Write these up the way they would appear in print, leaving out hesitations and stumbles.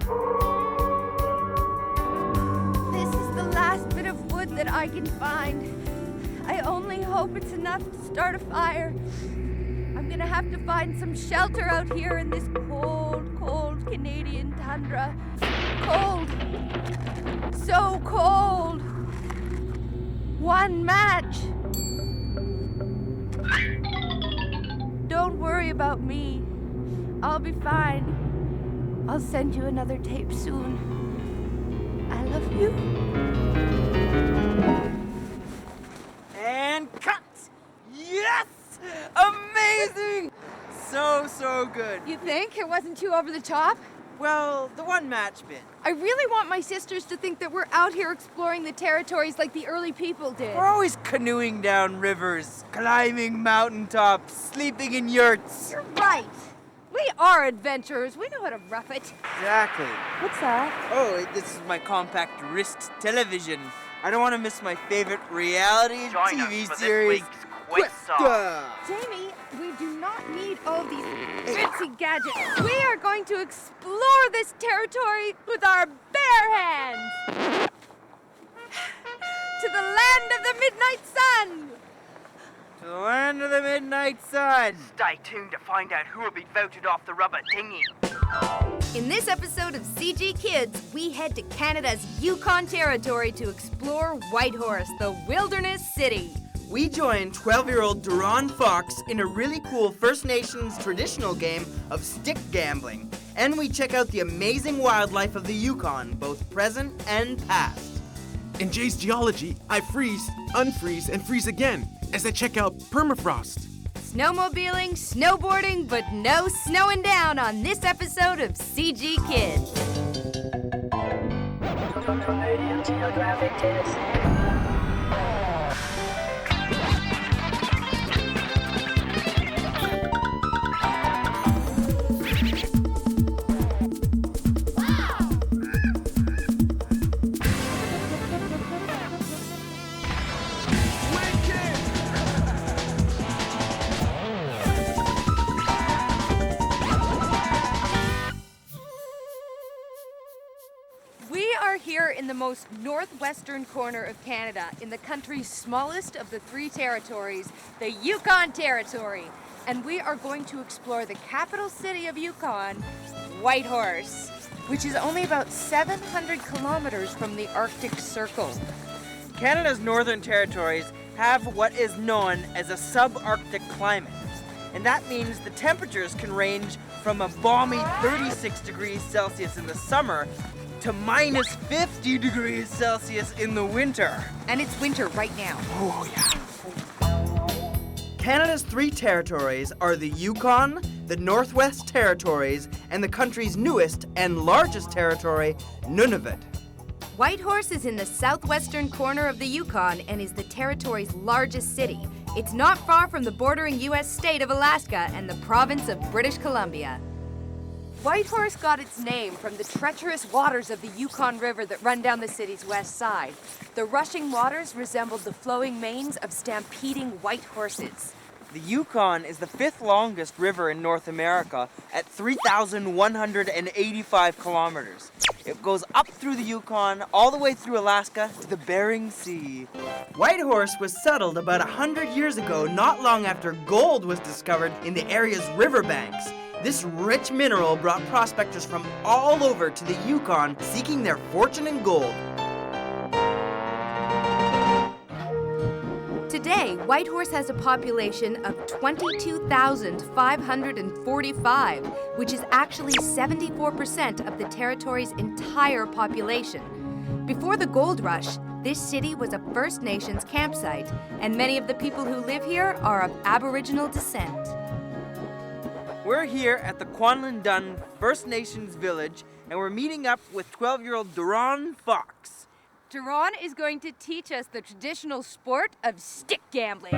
This is the last bit of wood that I can find. I only hope it's enough to start a fire. I'm gonna have to find some shelter out here in this cold, cold Canadian tundra. Cold. So cold. One match. Don't worry about me. I'll be fine. I'll send you another tape soon. I love you. And cut! Yes! Amazing! So good. You think it wasn't too over the top? Well, the one match bit. I really want my sisters to think that we're out here exploring the territories like the early people did. We're always canoeing down rivers, climbing mountaintops, sleeping in yurts. You're right. We are adventurers. We know how to rough it. Exactly. What's that? Oh, this is my compact wrist television. I don't want to miss my favorite reality Join TV us for series. this week's quiz song. Jamie, we do not need all of these fancy gadgets. We are going to explore this territory with our bare hands. To the land of the midnight sun. To the land of the midnight sun. Stay tuned to find out who will be voted off the rubber dinghy. In this episode of CG Kids, we head to Canada's Yukon Territory to explore Whitehorse, the wilderness city. We join 12-year-old Duran Fox in a really cool First Nations traditional game of stick gambling. And we check out the amazing wildlife of the Yukon, both present and past. In Jay's geology, I freeze, unfreeze, and freeze again as I check out permafrost. Snowmobiling, snowboarding, but no snowing down on this episode of CG Kids. Geographic Kids. Here in the most northwestern corner of Canada, in the country's smallest of the three territories, the Yukon Territory. And we are going to explore the capital city of Yukon, Whitehorse, which is only about 700 kilometers from the Arctic Circle. Canada's northern territories have what is known as a subarctic climate. And that means the temperatures can range from a balmy 36 degrees Celsius in the summer to minus 50 degrees Celsius in the winter. And it's winter right now. Oh, yeah. Canada's three territories are the Yukon, the Northwest Territories, and the country's newest and largest territory, Nunavut. Whitehorse is in the southwestern corner of the Yukon and is the territory's largest city. It's not far from the bordering U.S. state of Alaska and the province of British Columbia. Whitehorse got its name from the treacherous waters of the Yukon River that run down the city's west side. The rushing waters resembled the flowing manes of stampeding white horses. The Yukon is the fifth longest river in North America at 3,185 kilometers. It goes up through the Yukon, all the way through Alaska to the Bering Sea. Whitehorse was settled about 100 years ago, not long after gold was discovered in the area's riverbanks. This rich mineral brought prospectors from all over to the Yukon seeking their fortune in gold. Today, Whitehorse has a population of 22,545, which is actually 74% of the territory's entire population. Before the gold rush, this city was a First Nations campsite, and many of the people who live here are of Aboriginal descent. We're here at the Kwanlundun First Nations village, and we're meeting up with 12-year-old Duran Fox. Duran is going to teach us the traditional sport of stick gambling.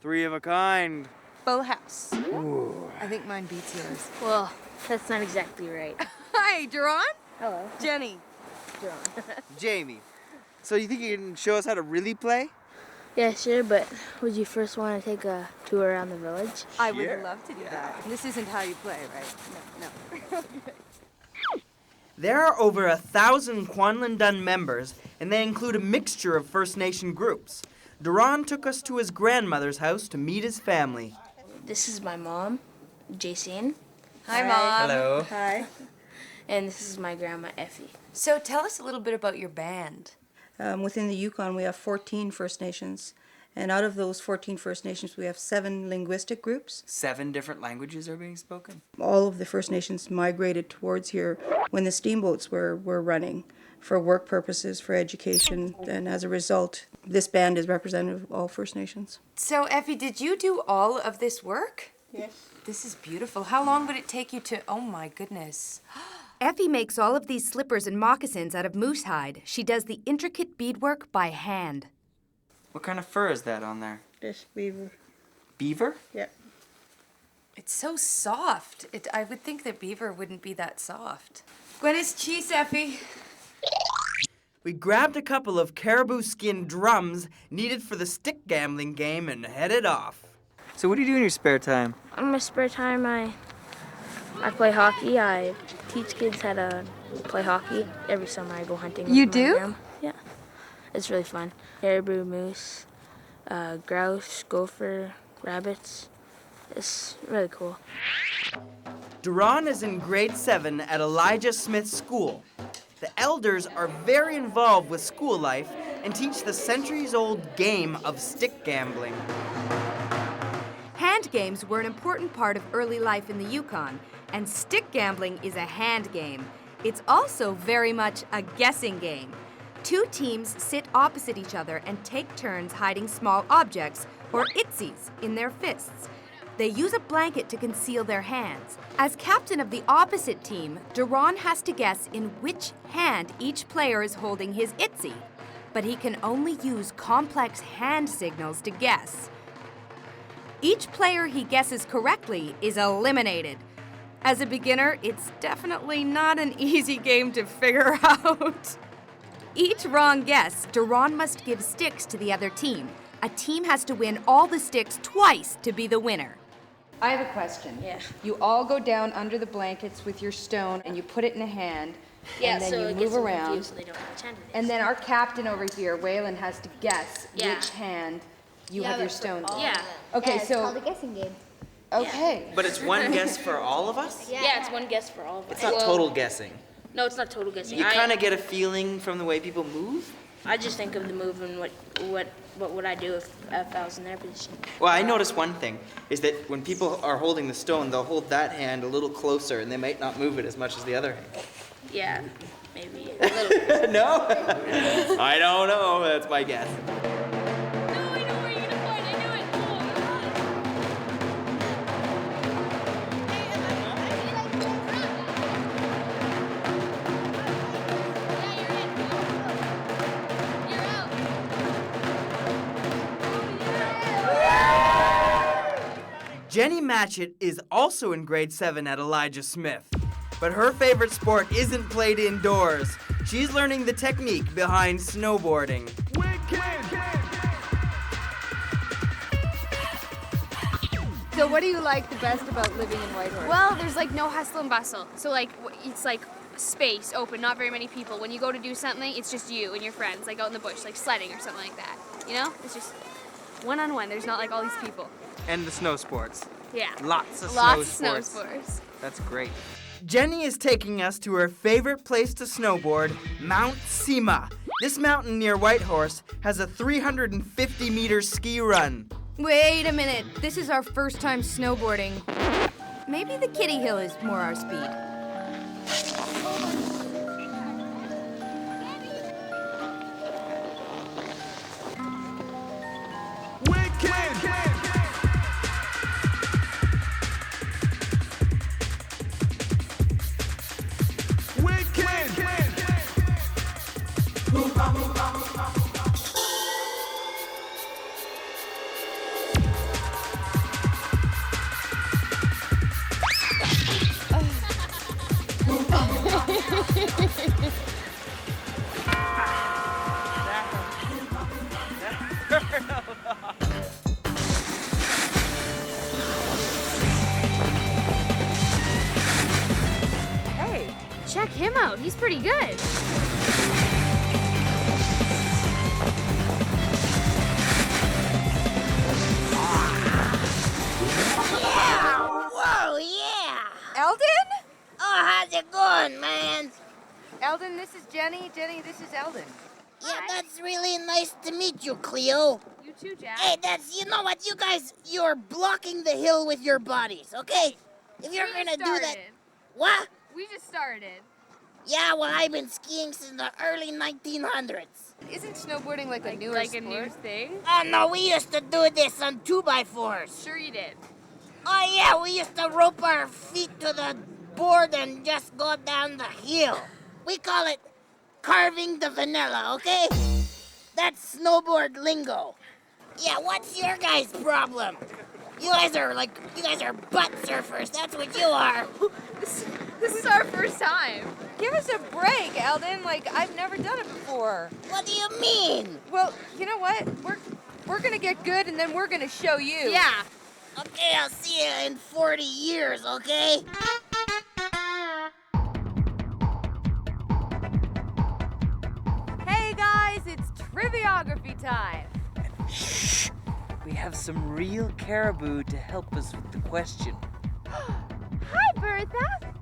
Three of a kind. Full house. Ooh. I think mine beats yours. Well, that's not exactly right. Hi, Duran. Hello. Jenny. John. Jamie, so you think you can show us how to really play? Yeah, sure, but would you first want to take a tour around the village? I would love to do that. This isn't how you play, right? No. There are over 1,000 Kwanlin members, and they include a mixture of First Nation groups. Duran took us to his grandmother's house to meet his family. This is my mom, Jacene. Hi, Mom. Hello. Hi. And this is my grandma, Effie. So tell us a little bit about your band. Within the Yukon, we have 14 First Nations. And out of those 14 First Nations, we have 7 linguistic groups. 7 different languages are being spoken? All of the First Nations migrated towards here when the steamboats were running for work purposes, for education. And as a result, this band is representative of all First Nations. So, Effie, did you do all of this work? Yes. This is beautiful. How long would it take you to... Oh, my goodness. Effie makes all of these slippers and moccasins out of moose hide. She does the intricate beadwork by hand. What kind of fur is that on there? This beaver. Beaver? Yep. It's so soft. I would think that beaver wouldn't be that soft. Buenos cheese, Effie. We grabbed a couple of caribou skin drums needed for the stick gambling game and headed off. So what do you do in your spare time? On my spare time, I play hockey. I teach kids how to play hockey. Every summer I go hunting. You with my do? grandma. Yeah. It's really fun. Caribou, moose, grouse, gopher, rabbits. It's really cool. Duran is in grade 7 at Elijah Smith School. The elders are very involved with school life and teach the centuries-old game of stick gambling. Hand games were an important part of early life in the Yukon, and stick gambling is a hand game. It's also very much a guessing game. 2 teams sit opposite each other and take turns hiding small objects, or itsies, in their fists. They use a blanket to conceal their hands. As captain of the opposite team, Duran has to guess in which hand each player is holding his itsie, but he can only use complex hand signals to guess. Each player he guesses correctly is eliminated. As a beginner, it's definitely not an easy game to figure out. Each wrong guess, Duran must give sticks to the other team. A team has to win all the sticks twice to be the winner. I have a question. Yeah. You all go down under the blankets with your stone and you put it in a hand. Yeah, and then so you it move gets them around. confused so they don't know which hand it is. And then our captain over here, Waylon, has to guess Yeah. which hand you have your stones in. Yeah. Okay, It's so called a guessing game. okay. But it's one guess for all of us? Yeah, it's one guess for all of us. It's not total guessing. No, it's not total guessing. You kind of get a feeling from the way people move? I just think of the move and what would I do if I was in their position. Well, I noticed one thing, is that when people are holding the stone, they'll hold that hand a little closer, and they might not move it as much as the other hand. Yeah, maybe a little. No? I don't know. That's my guess. Jenny Matchett is also in grade 7 at Elijah Smith. But her favorite sport isn't played indoors. She's learning the technique behind snowboarding. So what do you like the best about living in Whitehorse? Well, there's like no hustle and bustle. So like it's like space, open, not very many people. When you go to do something, it's just you and your friends, like out in the bush, like sledding or something like that. You know? It's just one-on-one. There's not like all these people. And the snow sports. Yeah. Lots of snow sports. That's great. Jenny is taking us to her favorite place to snowboard, Mount Sima. This mountain near Whitehorse has a 350-meter ski run. Wait a minute. This is our first time snowboarding. Maybe the Kitty Hill is more our speed. check him out. He's pretty good. Whoa, yeah! Eldon? Oh, how's it going, man? Eldon, this is Jenny. Jenny, this is Eldon. Yeah, that's really nice to meet you, Cleo. You too, Jack. Hey, you know what, you're blocking the hill with your bodies, okay? If you're gonna do that... What? We just started. Yeah, well, I've been skiing since the early 1900s. Isn't snowboarding like a newer Like sport? a new thing? Oh, no, we used to do this on 2x4s. Sure you did. Oh, yeah, we used to rope our feet to the board and just go down the hill. We call it carving the vanilla, okay? That's snowboard lingo. Yeah, what's your guys' problem? You guys are butt surfers, that's what you are. This is our first time. Give us a break, Eldon. Like, I've never done it before. What do you mean? Well, you know what? We're gonna get good, and then we're gonna show you. Yeah. Okay, I'll see you in 40 years, okay? Hey guys, it's triviography time. Shh! We have some real caribou to help us with the question. Hi, Bertha.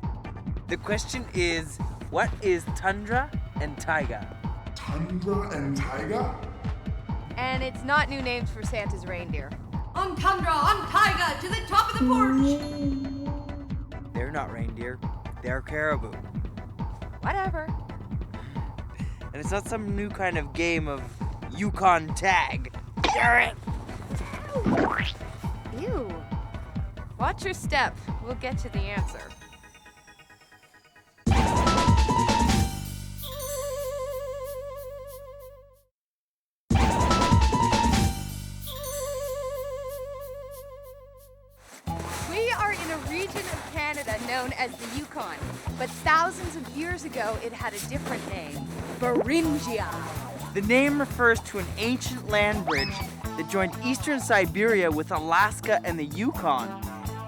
The question is, what is tundra and taiga? Tundra and taiga? And it's not new names for Santa's reindeer. On tundra, on taiga, to the top of the porch. They're not reindeer, they're caribou. Whatever. And it's not some new kind of game of Yukon tag. Ew. Watch your step. We'll get to the answer. We are in a region of Canada known as the Yukon, but thousands of years ago it had a different name, Beringia. The name refers to an ancient land bridge that joined eastern Siberia with Alaska and the Yukon.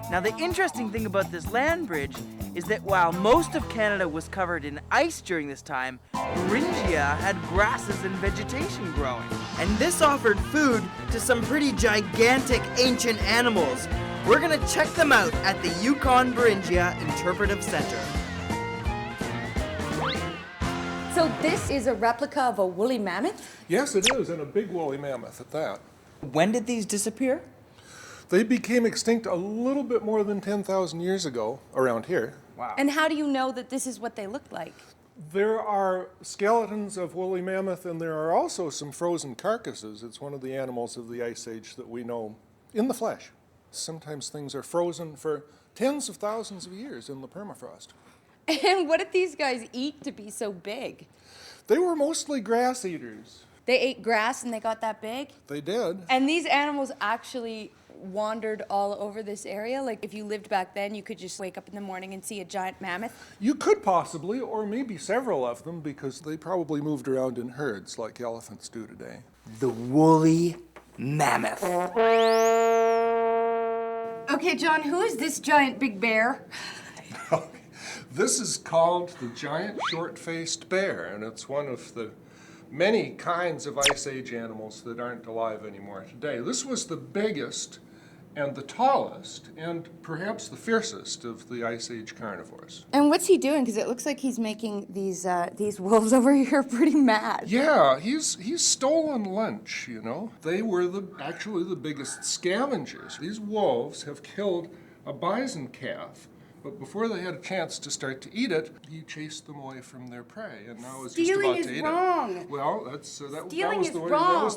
Now, the interesting thing about this land bridge is that while most of Canada was covered in ice during this time, Beringia had grasses and vegetation growing. And this offered food to some pretty gigantic ancient animals. We're gonna check them out at the Yukon Beringia Interpretive Center. So this is a replica of a woolly mammoth? Yes, it is, and a big woolly mammoth at that. When did these disappear? They became extinct a little bit more than 10,000 years ago around here. Wow. And how do you know that this is what they look like? There are skeletons of woolly mammoth, and there are also some frozen carcasses. It's one of the animals of the Ice Age that we know in the flesh. Sometimes things are frozen for tens of thousands of years in the permafrost. And what did these guys eat to be so big? They were mostly grass eaters. They ate grass and they got that big? They did. And these animals actually wandered all over this area? Like if you lived back then, you could just wake up in the morning and see a giant mammoth? You could possibly, or maybe several of them, because they probably moved around in herds like elephants do today. The woolly mammoth. Okay, John, who is this giant big bear? This is called the giant short-faced bear, and it's one of the many kinds of Ice Age animals that aren't alive anymore today. This was the biggest and the tallest and perhaps the fiercest of the Ice Age carnivores. And what's he doing? Because it looks like he's making these wolves over here pretty mad. Yeah, he's stolen lunch, you know. They were actually the biggest scavengers. These wolves have killed a bison calf, but before they had a chance to start to eat it, he chased them away from their prey, and now is just about to eat wrong. it. Well, that was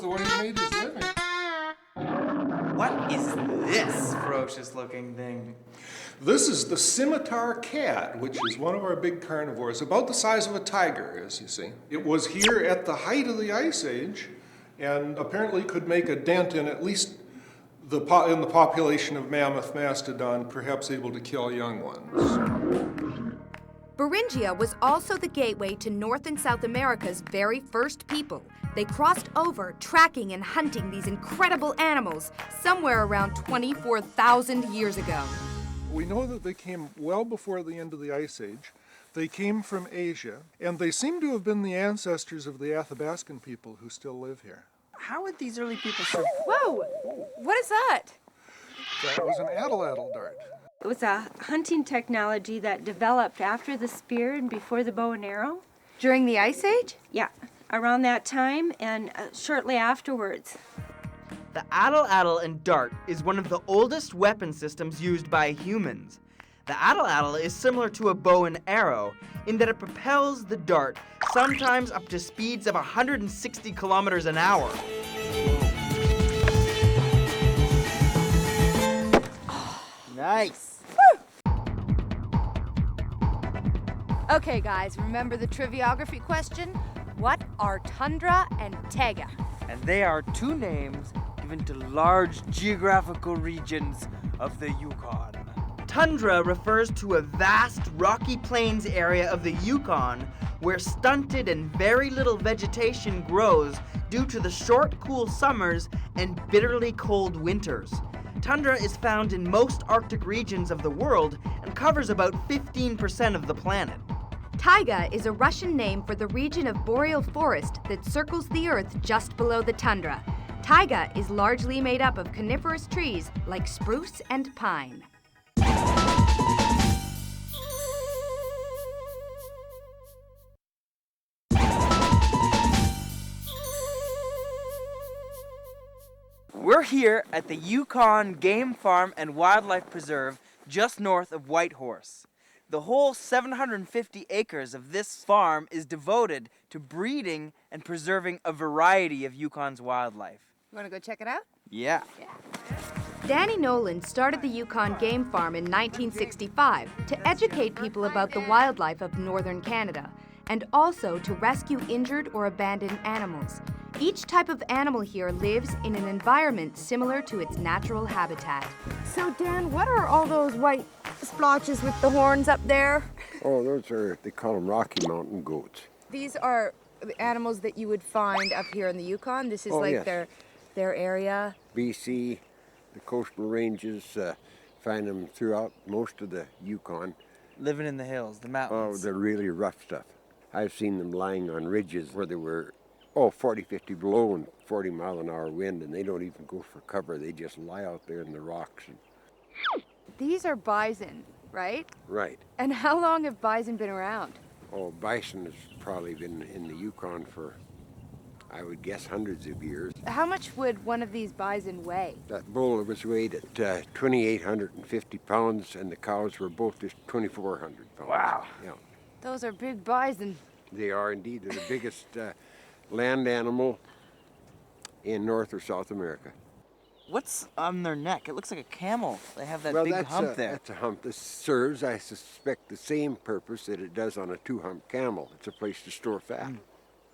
the way he made his living. What is this ferocious-looking thing? This is the scimitar cat, which is one of our big carnivores, about the size of a tiger, as you see. It was here at the height of the Ice Age, and apparently could make a dent in at least in the population of mammoth mastodon, perhaps able to kill young ones. Beringia was also the gateway to North and South America's very first people. They crossed over, tracking and hunting these incredible animals somewhere around 24,000 years ago. We know that they came well before the end of the Ice Age. They came from Asia, and they seem to have been the ancestors of the Athabascan people who still live here. How would these early people survive? Whoa! What is that? That was an atlatl dart. It was a hunting technology that developed after the spear and before the bow and arrow. During the Ice Age? Yeah, around that time and shortly afterwards. The atlatl and dart is one of the oldest weapon systems used by humans. The atlatl is similar to a bow and arrow in that it propels the dart sometimes up to speeds of 160 kilometers an hour. Nice. Okay, guys, remember the triviography question? What are tundra and taiga? And they are two names given to large geographical regions of the Yukon. Tundra refers to a vast rocky plains area of the Yukon where stunted and very little vegetation grows due to the short, cool summers and bitterly cold winters. Tundra is found in most Arctic regions of the world and covers about 15% of the planet. Taiga is a Russian name for the region of boreal forest that circles the Earth just below the tundra. Taiga is largely made up of coniferous trees like spruce and pine. We're here at the Yukon Game Farm and Wildlife Preserve just north of Whitehorse. The whole 750 acres of this farm is devoted to breeding and preserving a variety of Yukon's wildlife. You want to go check it out? Yeah. Danny Nolan started the Yukon Game Farm in 1965 to educate people about the wildlife of northern Canada and also to rescue injured or abandoned animals. Each type of animal here lives in an environment similar to its natural habitat. So, Dan, what are all those white splotches with the horns up there? Oh, those are, they call them Rocky Mountain goats. These are the animals that you would find up here in the Yukon? This is yes. their area? BC, the coastal ranges, find them throughout most of the Yukon. Living in the hills, the mountains. Oh, they're really rough stuff. I've seen them lying on ridges where they were 40, 50 below and 40 mile an hour wind, and they don't even go for cover. They just lie out there in the rocks. These are bison, right? Right. And how long have bison been around? Oh, bison has probably been in the Yukon for, I would guess, hundreds of years. How much would one of these bison weigh? That bull was weighed at 2,850 pounds, and the cows were both just 2,400 pounds. Wow. Yeah. Those are big bison. They are indeed. They're the biggest land animal in North or South America. What's on their neck? It looks like a camel. They have that Well, big that's hump there. That's a hump. This serves, I suspect, the same purpose that it does on a two-hump camel. It's a place to store fat.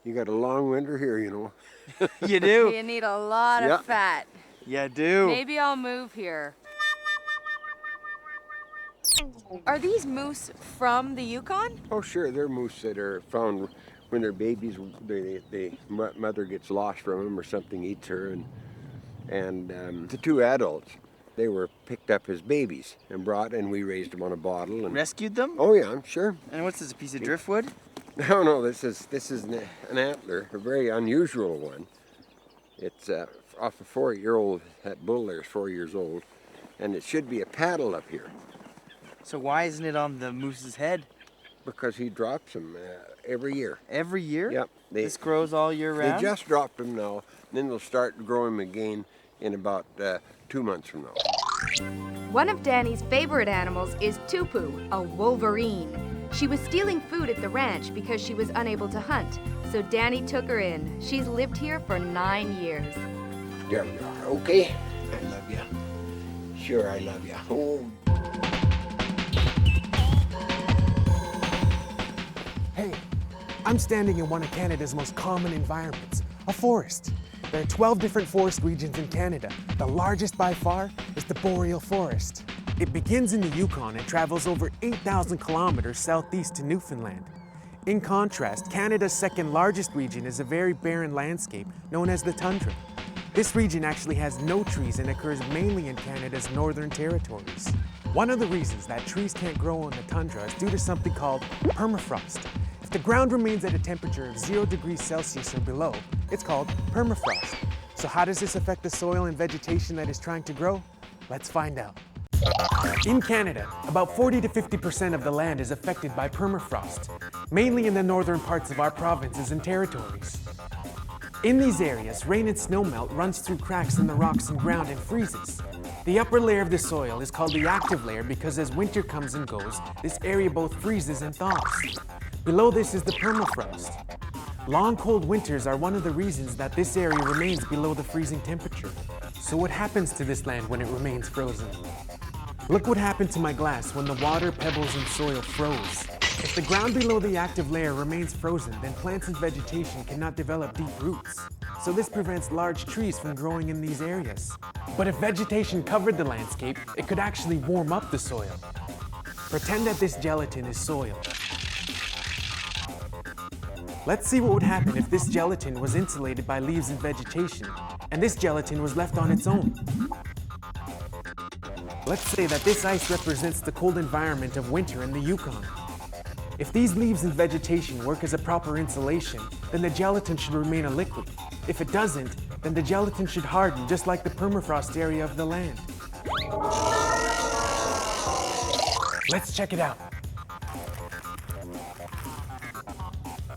You got a long winter here, you know. You do. You need a lot Yeah. of fat. You do. Maybe I'll move here. Are these moose from the Yukon? Oh, sure. They're moose that are found when they're babies. The mother gets lost from them or something eats her. And the two adults, they were picked up as babies and brought, and we raised them on a bottle. And rescued them? Oh, yeah, I'm sure. And what's this, a piece of driftwood? No, this is an antler, a very unusual one. It's off a 4-year-old, that bull there is 4 years old, and it should be a paddle up here. So why isn't it on the moose's head? Because he drops them every year. Every year? Yep. This grows all year round? They just dropped them now, and then they'll start growing again in about 2 months from now. One of Danny's favorite animals is Tupu, a wolverine. She was stealing food at the ranch because she was unable to hunt, so Danny took her in. She's lived here for 9 years. There we are. Okay. I love you. Sure, I love you. Oh. Hey, I'm standing in one of Canada's most common environments, a forest. There are 12 different forest regions in Canada. The largest by far is the boreal forest. It begins in the Yukon and travels over 8,000 kilometers southeast to Newfoundland. In contrast, Canada's second largest region is a very barren landscape known as the tundra. This region actually has no trees and occurs mainly in Canada's northern territories. One of the reasons that trees can't grow on the tundra is due to something called permafrost. If the ground remains at a temperature of 0 degrees Celsius or below, it's called permafrost. So how does this affect the soil and vegetation that is trying to grow? Let's find out. In Canada, about 40 to 50% of the land is affected by permafrost, mainly in the northern parts of our provinces and territories. In these areas, rain and snowmelt runs through cracks in the rocks and ground and freezes. The upper layer of the soil is called the active layer because as winter comes and goes, this area both freezes and thaws. Below this is the permafrost. Long cold winters are one of the reasons that this area remains below the freezing temperature. So what happens to this land when it remains frozen? Look what happened to my glass when the water, pebbles, and soil froze. If the ground below the active layer remains frozen, then plants and vegetation cannot develop deep roots. So this prevents large trees from growing in these areas. But if vegetation covered the landscape, it could actually warm up the soil. Pretend that this gelatin is soil. Let's see what would happen if this gelatin was insulated by leaves and vegetation, and this gelatin was left on its own. Let's say that this ice represents the cold environment of winter in the Yukon. If these leaves and vegetation work as a proper insulation, then the gelatin should remain a liquid. If it doesn't, then the gelatin should harden just like the permafrost area of the land. Let's check it out.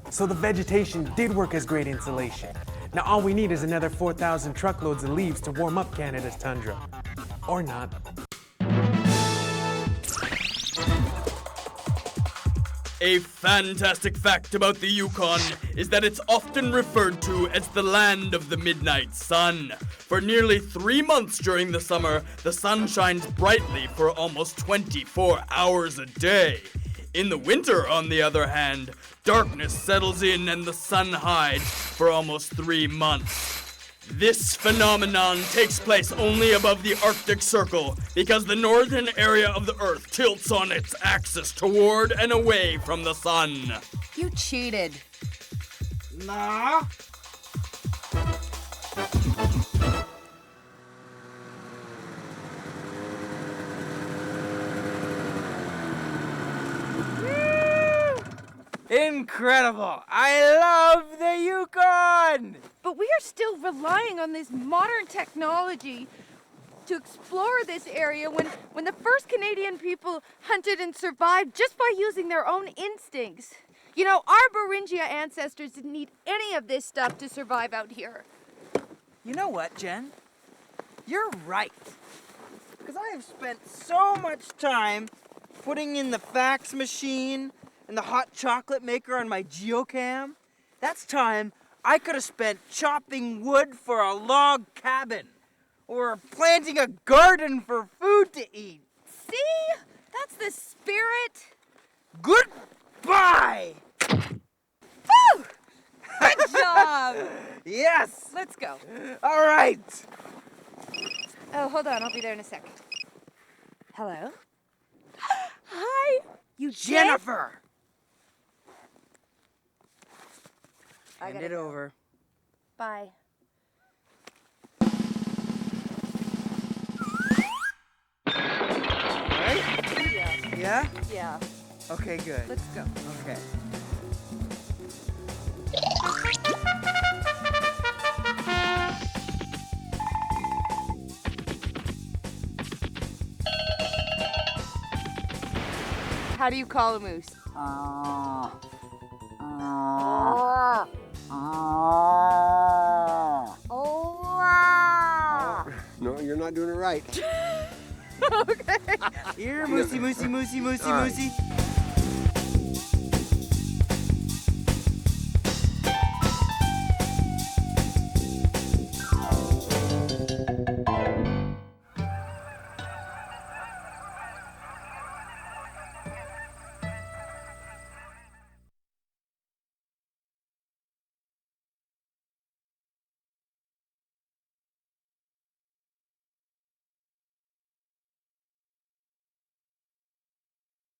So the vegetation did work as great insulation. Now all we need is another 4,000 truckloads of leaves to warm up Canada's tundra. Or not. A fantastic fact about the Yukon is that it's often referred to as the land of the midnight sun. For nearly 3 months during the summer, the sun shines brightly for almost 24 hours a day. In the winter, on the other hand, darkness settles in and the sun hides for almost 3 months. This phenomenon takes place only above the Arctic Circle because the northern area of the Earth tilts on its axis toward and away from the sun. You cheated. Nah. Incredible! I love the Yukon! But we are still relying on this modern technology to explore this area when the first Canadian people hunted and survived just by using their own instincts. You know, our Beringia ancestors didn't need any of this stuff to survive out here. You know what, Jen? You're right. Because I have spent so much time putting in the fax machine and the hot chocolate maker on my geocam. That's time I could have spent chopping wood for a log cabin or planting a garden for food to eat. See? That's the spirit. Goodbye! Woo! Good job! Yes! Let's go. All right! Oh, hold on. I'll be there in a second. Hello? Hi! You Jennifer! Hand it over. Bye. Right? Yeah. Yeah? Yeah. Okay, good. Let's go. Okay. How do you call a moose? No, you're not doing it right. Okay. Here, moosey, moosey, moosey, moosey, All right. moosey.